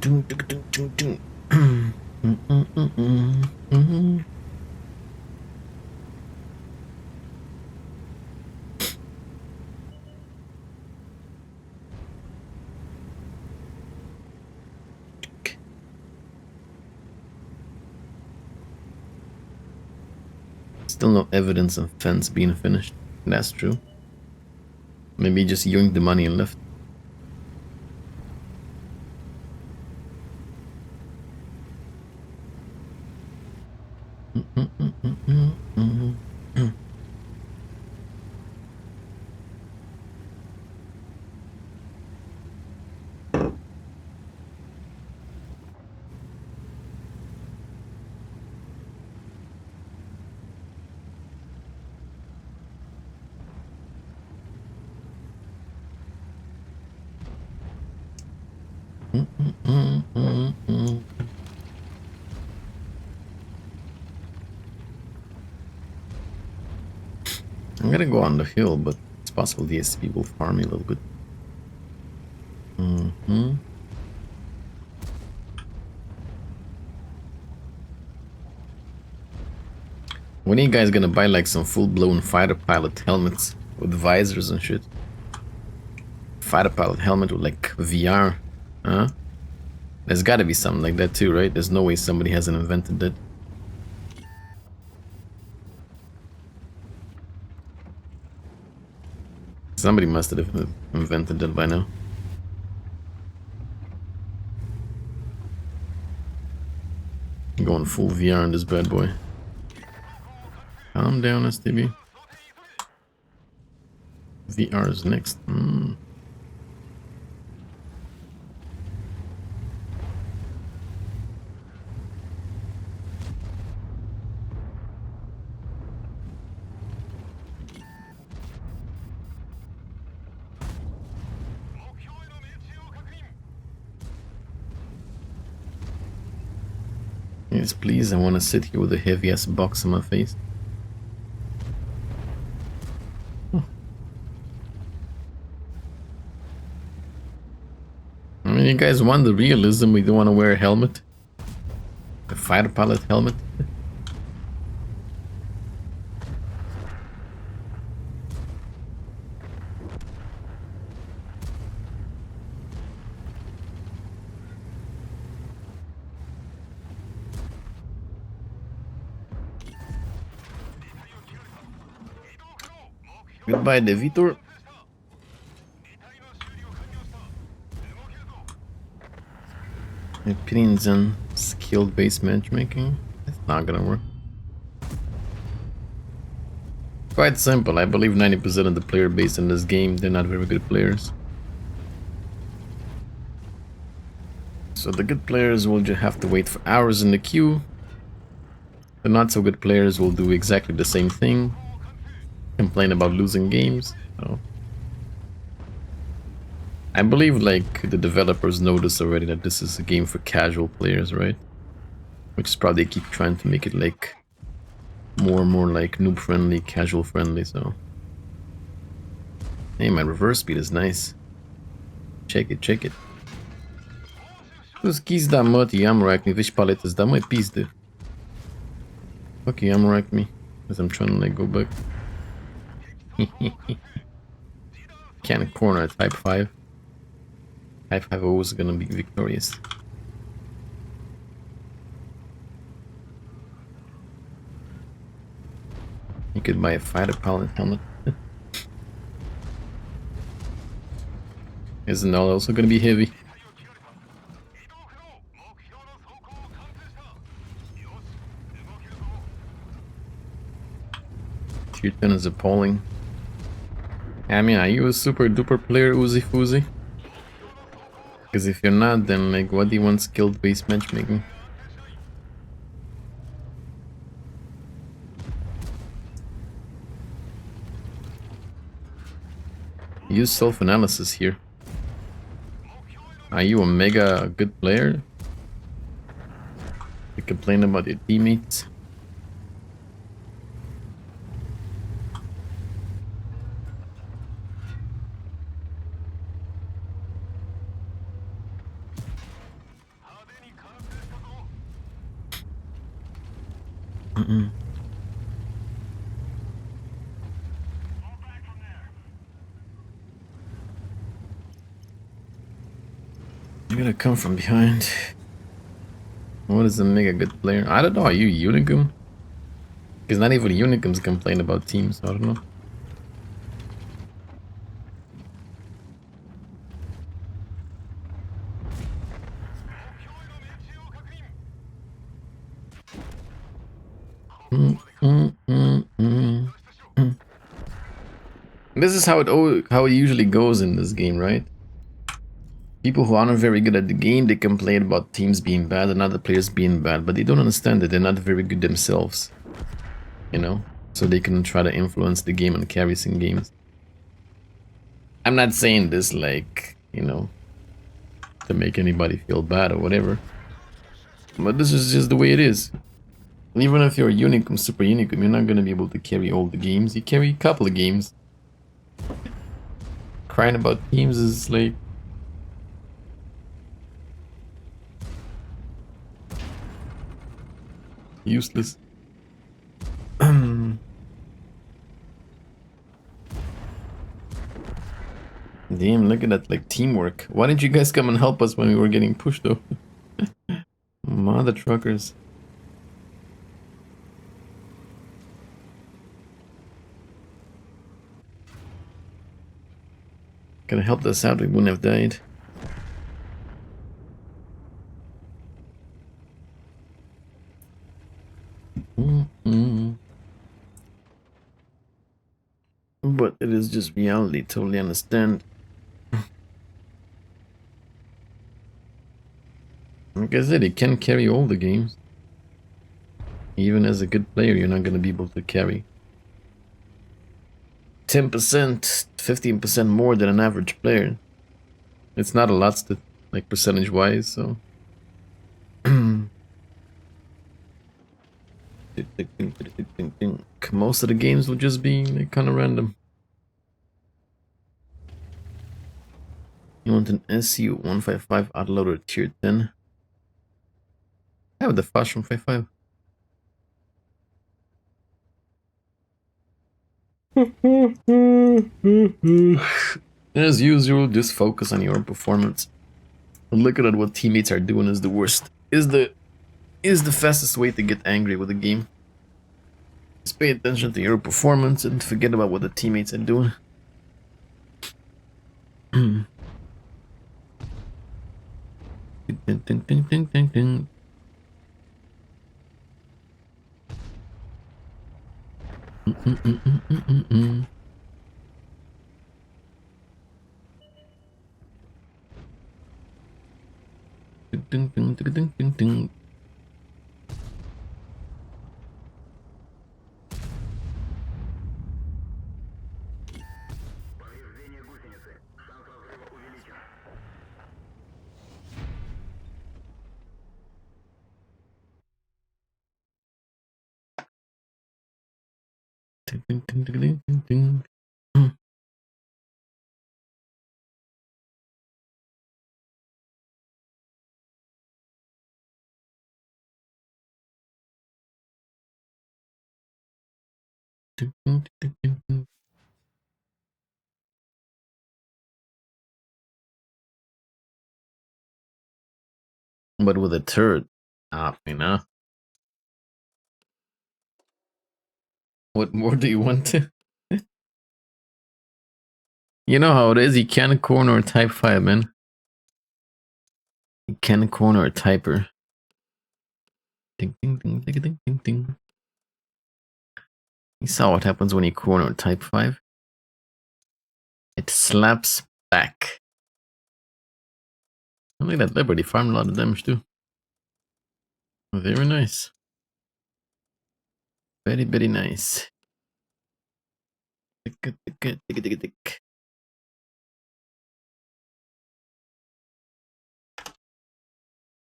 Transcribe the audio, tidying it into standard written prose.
Still no evidence of fence being finished. That's true. Maybe just yoinked the money and left. I'm gonna go on the hill, but it's possible the SCP will farm me a little bit. When are you guys gonna buy like some full-blown fighter pilot helmets with visors and shit? Fighter pilot helmet with like VR, huh? There's gotta be something like that too, right? There's no way somebody hasn't invented that. Somebody must have invented that by now. Going full VR on this bad boy. Calm down, STB. VR is next. Yes, please, I want to sit here with a heavy-ass box on my face. I mean, you guys want the realism, we don't want to wear a helmet? The fighter pilot helmet? Goodbye, Devitor. Opinions on skill-based matchmaking? It's not gonna work. Quite simple. I believe 90% of the player base in this game, they're not very good players. So the good players will just have to wait for hours in the queue. The not so good players will do exactly the same thing. Complain about losing games. So I believe like the developers noticed already that this is a game for casual players, right? Which is probably they keep trying to make it like more and more like noob friendly, casual friendly, so. Hey, my reverse speed is nice. Check it, check it. Скис да мати, ямрак me, which palette is that my piece dude? Okay, yamrak me. As I'm trying to like go back. Cannon corner at type 5. Type 5 always gonna be victorious. You could buy a fighter pilot helmet. Isn't that also gonna be heavy? Tier 10 is appalling. I mean, are you a super duper player, Uzi Fuzi? Because if you're not, then like, what do you want skill-based matchmaking? Use self-analysis here. Are you a mega good player? You complain about your teammates? Mm-mm. You're gonna come from behind. What is a mega good player? I don't know. Are you Unicum? Because not even Unicums complain about teams. So I don't know. Mm, mm, mm, mm, mm. This is how it usually goes in this game, right? People who aren't very good at the game, they complain about teams being bad and other players being bad, but they don't understand that they're not very good themselves, you know? So they can try to influence the game and carry some games. I'm not saying this like, to make anybody feel bad or whatever, but this is just the way it is. Even if you're a Unicum, Super Unicum, you're not gonna be able to carry all the games. You carry a couple of games. Crying about teams is like... useless. Damn, look at that, like, teamwork. Why didn't you guys come and help us when we were getting pushed, though? Mother truckers. Could have helped us out, we wouldn't have died. But it is just reality, totally understand. Like I said, you can carry all the games. Even as a good player, you're not gonna be able to carry 10%, 15% more than an average player. It's not a lot, like, percentage-wise, so... Most of the games will just be like, kind of random. You want an SU-155 autoloader tier 10? I have the flash 155. As usual, just focus on your performance. And looking at what teammates are doing is the worst. Is the fastest way to get angry with a game. Just pay attention to your performance and forget about what the teammates are doing. Ding, ding, ding, ding, ding, ding. Ding, ding, ding, ding, ding, ding. Ding, ding, ding, ding, ding, ding. But with a turret, what more do you want to? You know how it is, you can't corner a type 5, man. You can't corner a typer. Ding, ding, ding, ding, ding, ding, ding. You saw what happens when you corner a type 5? It slaps back. I like that Liberty farmed a lot of damage too. Very nice. Very, very nice. Tick, tick, tick, tick, tick, tick.